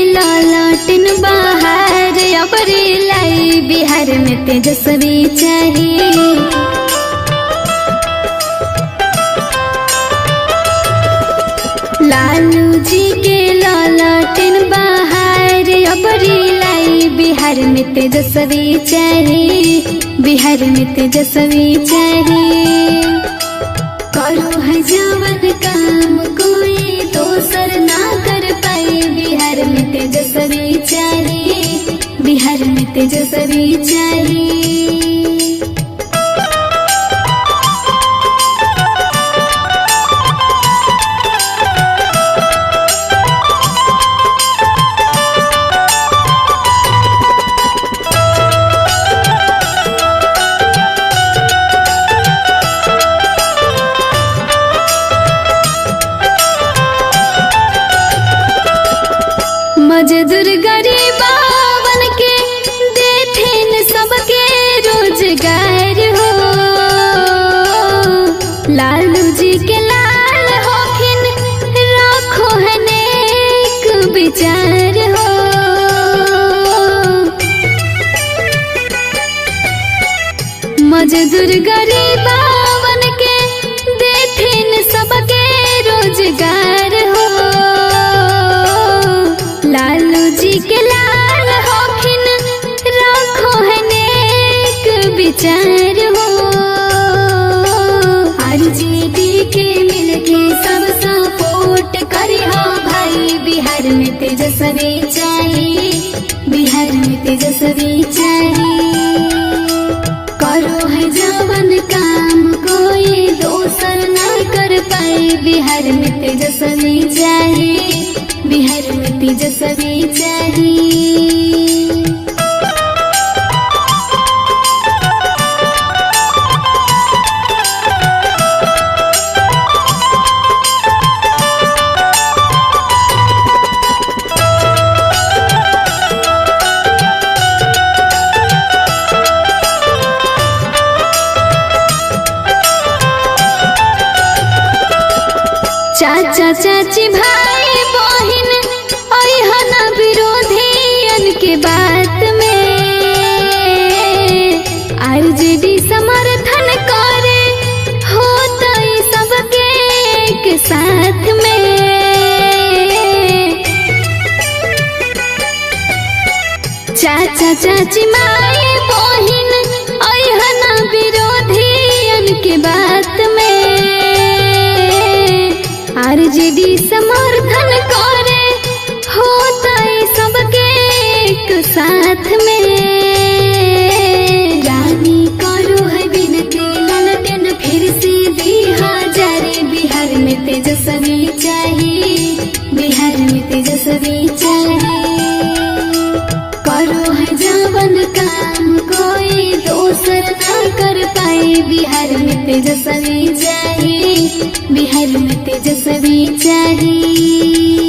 लौटन बाहर अबरी लाई बिहार में तेजस्वी चाहिए। लालू जी के लौटन बाहर अबरी लाई बिहार में तेजस्वी चाहिए, बिहार में तेजस्वी चाहिए। करो है जवन काम कोई दोसर ना कर पाए, बिहार में तेजस्वी चाहिए, बिहार में तेजस्वी चाहिए। मजदूर गरीबावन के देथिन सबके रोजगार हो। लालू जी के लाल होखिन राखो है नेक विचार हो। मजदूर गरीबावन के देथिन सबके रोजगार हो। लालू जी के लाल होखिन राखो है नेक विचार हो। आरजेडी के मिलके सब सपोर्ट करे हो भाई, बिहार में तेजस्वी चाहिए, बिहार में तेजस्वी चाहिए। करो है जवन काम कोई दोसर ना कर पाए, बिहार में तेजस्वी चाहिए, बिहार में तेजस्वी चाहिए। चाचा चाची भाई बहिन अइहना विरोधियन के बात में, आरजेडी समर्थन करे होता सबके एक साथ में। चाचा चाची माई बहिन अइहना विरोधियन के बात में, आरजेडी समर्थन करे होता सबके एक साथ में। रानी करो है बिनती ललटन फिर से दिहा जारी, बिहार में तेजस्वी चाहिए, बिहार में तेजस्वी चाहिए। करो है जवन काम कोई दोसर ना कर पाए, बिहार में तेजस्वी चाहिए, बिहार में तेजस्वी चाहिए।